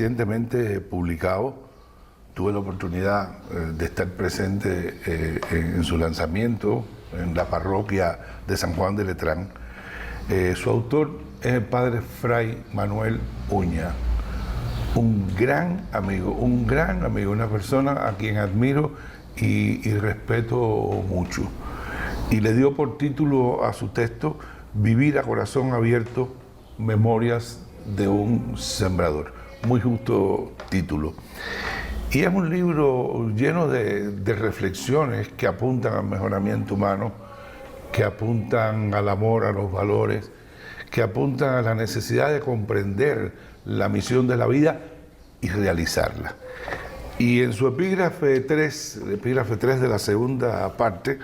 recientemente publicado. Tuve la oportunidad de estar presente en su lanzamiento en la parroquia de San Juan de Letrán. Su autor es el padre Fray Manuel Uña, un gran amigo, una persona a quien admiro y respeto mucho. Y le dio por título a su texto Vivir a corazón abierto, memorias de un sembrador. Muy justo título. Y es un libro lleno de reflexiones que apuntan al mejoramiento humano, que apuntan al amor, a los valores, que apuntan a la necesidad de comprender la misión de la vida y realizarla. Y en su epígrafe 3 de la segunda parte,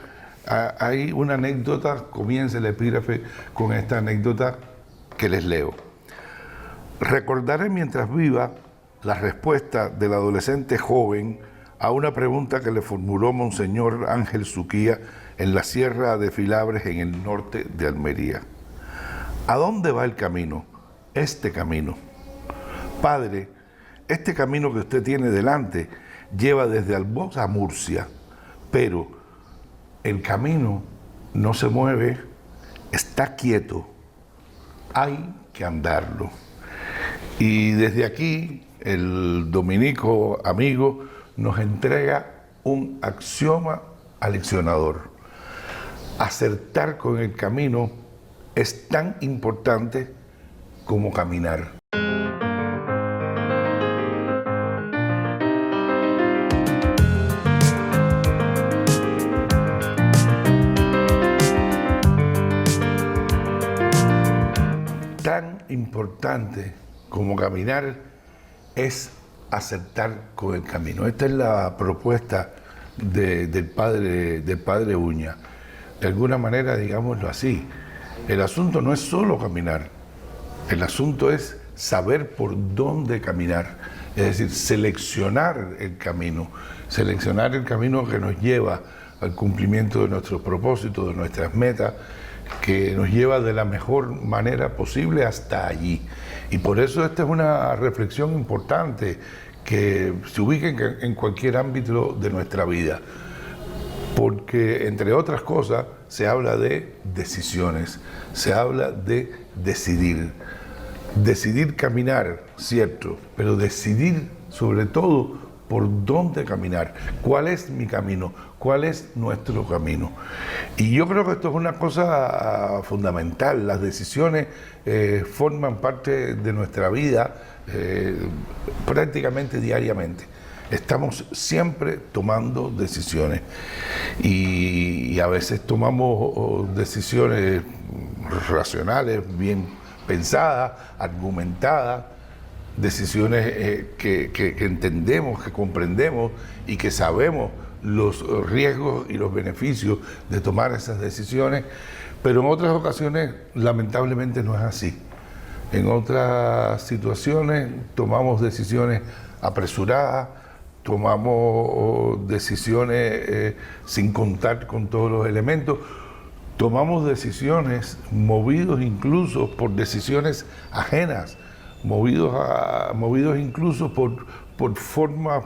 hay una anécdota, comienza el epígrafe con esta anécdota que les leo. Recordaré mientras viva la respuesta del adolescente joven a una pregunta que le formuló Monseñor Ángel Suquía en la Sierra de Filabres, en el norte de Almería. ¿A dónde va el camino? Este camino. Padre, este camino que usted tiene delante lleva desde Albós a Murcia, pero el camino no se mueve, está quieto, hay que andarlo. Y desde aquí el dominico amigo nos entrega un axioma aleccionador. Acertar con el camino es tan importante como caminar. Tan importante como caminar es acertar con el camino. Esta es la propuesta del padre Uña. De alguna manera, digámoslo así, el asunto no es solo caminar, el asunto es saber por dónde caminar, es decir, seleccionar el camino que nos lleva al cumplimiento de nuestros propósitos, de nuestras metas, que nos lleva de la mejor manera posible hasta allí. Y por eso esta es una reflexión importante que se ubique en cualquier ámbito de nuestra vida, porque entre otras cosas se habla de decisiones, se habla de decidir caminar, cierto, pero decidir sobre todo por dónde caminar, cuál es mi camino, cuál es nuestro camino. Y yo creo que esto es una cosa fundamental. Las decisiones forman parte de nuestra vida prácticamente diariamente. Estamos siempre tomando decisiones y a veces tomamos decisiones racionales, bien pensadas, argumentadas, decisiones que entendemos, que comprendemos y que sabemos los riesgos y los beneficios de tomar esas decisiones, pero en otras ocasiones lamentablemente no es así. En otras situaciones tomamos decisiones apresuradas, tomamos decisiones sin contar con todos los elementos, tomamos decisiones movidos incluso por decisiones ajenas, movidos incluso por formas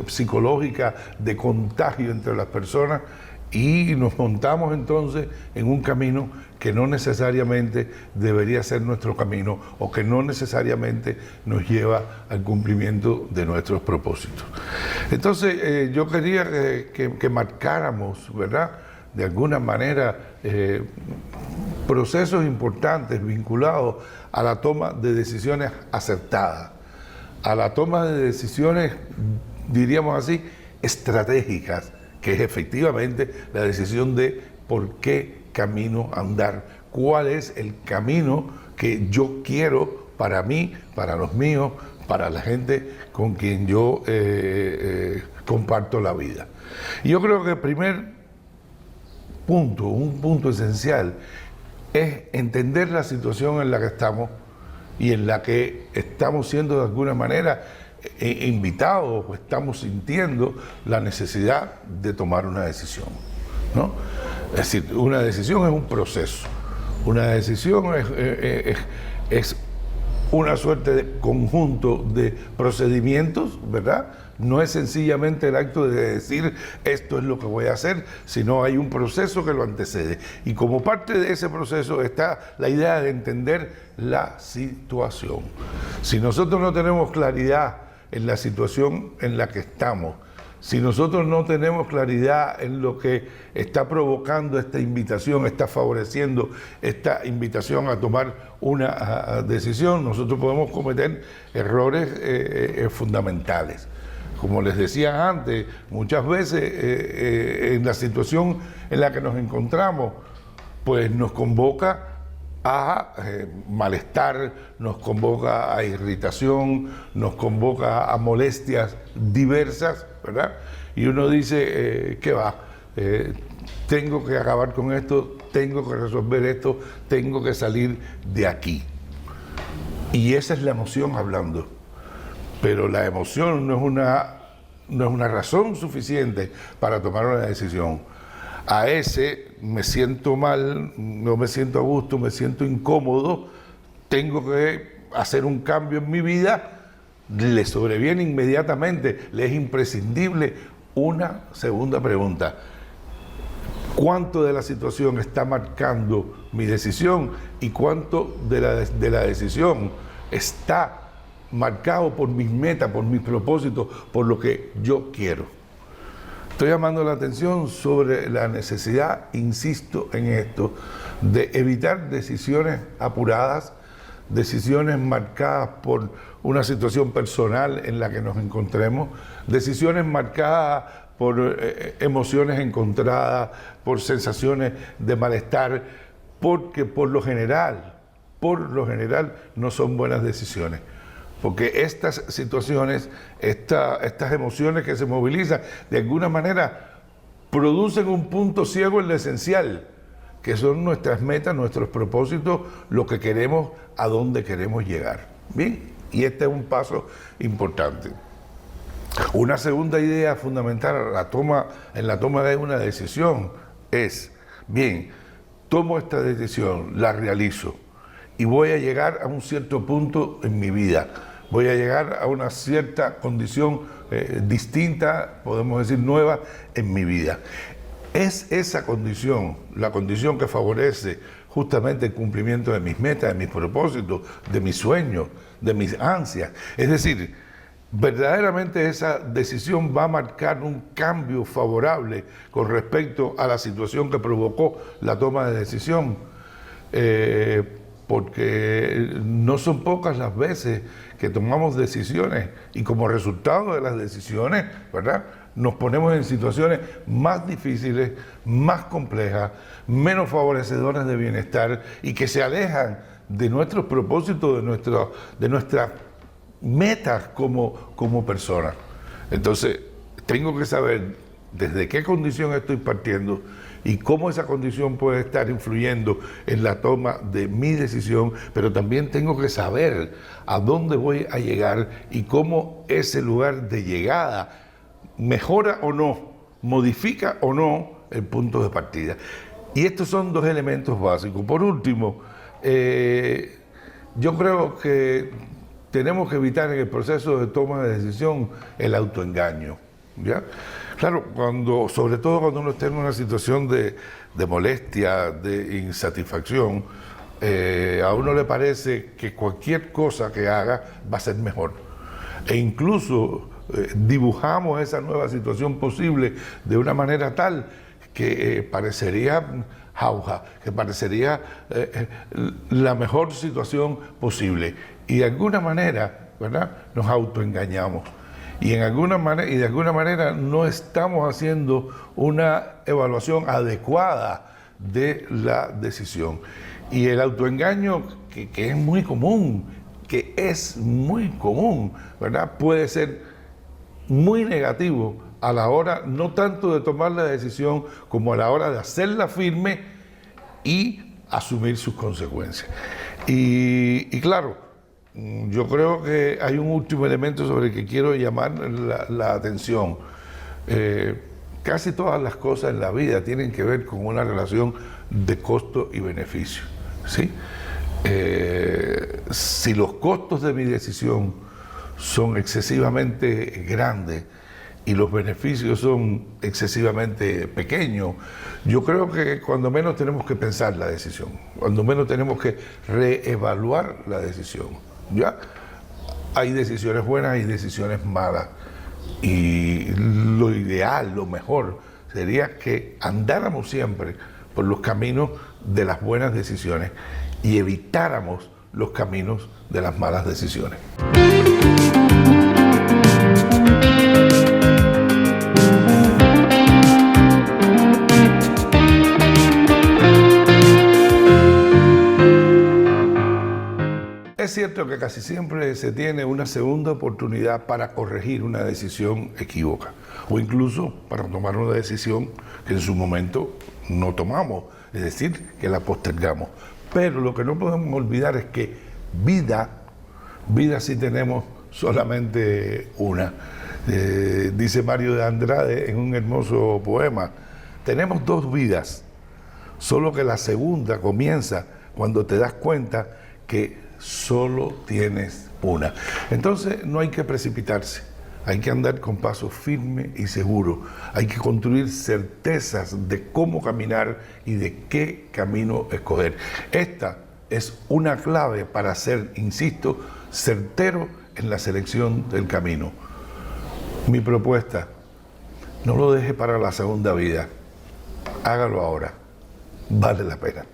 psicológicas de contagio entre las personas, y nos montamos entonces en un camino que no necesariamente debería ser nuestro camino o que no necesariamente nos lleva al cumplimiento de nuestros propósitos. Entonces yo quería que marcáramos, ¿verdad?, de alguna manera procesos importantes vinculados a la toma de decisiones acertadas, a la toma de decisiones, diríamos así, estratégicas, que es efectivamente la decisión de por qué camino andar, cuál es el camino que yo quiero para mí, para los míos, para la gente con quien yo comparto la vida. Y yo creo que el primer punto, un punto esencial, es entender la situación en la que estamos y en la que estamos siendo de alguna manera invitados o estamos sintiendo la necesidad de tomar una decisión, ¿no? Es decir, una decisión es un proceso, una decisión es una suerte de conjunto de procedimientos, ¿verdad? No es sencillamente el acto de decir esto es lo que voy a hacer, sino hay un proceso que lo antecede. Y como parte de ese proceso está la idea de entender la situación. Si nosotros no tenemos claridad en la situación en la que estamos, si nosotros no tenemos claridad en lo que está provocando esta invitación, está favoreciendo esta invitación a tomar una decisión, nosotros podemos cometer errores fundamentales. Como les decía antes, muchas veces en la situación en la que nos encontramos, pues nos convoca a malestar, nos convoca a irritación, nos convoca a molestias diversas, ¿verdad? Y uno dice, ¿qué va? Tengo que acabar con esto, tengo que resolver esto, tengo que salir de aquí. Y esa es la emoción hablando. Pero la emoción no es una razón suficiente para tomar una decisión. A ese me siento mal, no me siento a gusto, me siento incómodo, tengo que hacer un cambio en mi vida, le sobreviene inmediatamente, le es imprescindible una segunda pregunta. ¿Cuánto de la situación está marcando mi decisión y cuánto de la decisión está marcado por mis metas, por mis propósitos, por lo que yo quiero? Estoy llamando la atención sobre la necesidad, insisto en esto, de evitar decisiones apuradas, decisiones marcadas por una situación personal en la que nos encontremos, decisiones marcadas por emociones encontradas, por sensaciones de malestar, porque por lo general no son buenas decisiones. Porque estas situaciones, estas emociones que se movilizan, de alguna manera producen un punto ciego en lo esencial, que son nuestras metas, nuestros propósitos, lo que queremos, a dónde queremos llegar. Bien, y este es un paso importante. Una segunda idea fundamental en la toma de una decisión es, bien, tomo esta decisión, la realizo y voy a llegar a un cierto punto en mi vida. Voy a llegar a una cierta condición distinta, podemos decir nueva, en mi vida. Es esa condición, la condición que favorece justamente el cumplimiento de mis metas, de mis propósitos, de mis sueños, de mis ansias. Es decir, verdaderamente esa decisión va a marcar un cambio favorable con respecto a la situación que provocó la toma de decisión. Porque no son pocas las veces que tomamos decisiones y como resultado de las decisiones, ¿verdad?, nos ponemos en situaciones más difíciles, más complejas, menos favorecedoras de bienestar y que se alejan de nuestros propósitos, de nuestras metas como personas. Entonces, tengo que saber desde qué condición estoy partiendo y cómo esa condición puede estar influyendo en la toma de mi decisión, pero también tengo que saber a dónde voy a llegar y cómo ese lugar de llegada mejora o no, modifica o no el punto de partida. Y estos son dos elementos básicos. Por último, yo creo que tenemos que evitar en el proceso de toma de decisión el autoengaño, ¿ya? Claro, sobre todo cuando uno está en una situación de molestia, de insatisfacción, a uno le parece que cualquier cosa que haga va a ser mejor. E incluso dibujamos esa nueva situación posible de una manera tal que parecería jauja, que parecería la mejor situación posible. Y de alguna manera, ¿verdad?, nos autoengañamos. Y de alguna manera no estamos haciendo una evaluación adecuada de la decisión. Y el autoengaño, que es muy común, ¿verdad?, puede ser muy negativo a la hora no tanto de tomar la decisión como a la hora de hacerla firme y asumir sus consecuencias. Y claro, yo creo que hay un último elemento sobre el que quiero llamar la atención. Casi todas las cosas en la vida tienen que ver con una relación de costo y beneficio, ¿sí? Si los costos de mi decisión son excesivamente grandes y los beneficios son excesivamente pequeños, yo creo que cuando menos tenemos que pensar la decisión, cuando menos tenemos que reevaluar la decisión. ¿Ya? Hay decisiones buenas y decisiones malas, y lo ideal, lo mejor, sería que andáramos siempre por los caminos de las buenas decisiones y evitáramos los caminos de las malas decisiones. Es cierto que casi siempre se tiene una segunda oportunidad para corregir una decisión equívoca, o incluso para tomar una decisión que en su momento no tomamos, es decir, que la postergamos. Pero lo que no podemos olvidar es que vida sí tenemos solamente una. Dice Mario de Andrade en un hermoso poema: tenemos dos vidas, solo que la segunda comienza cuando te das cuenta que solo tienes una. Entonces no hay que precipitarse, hay que andar con paso firme y seguro, hay que construir certezas de cómo caminar y de qué camino escoger. Esta es una clave para ser, insisto, certero en la selección del camino. Mi propuesta: no lo deje para la segunda vida, hágalo ahora, vale la pena.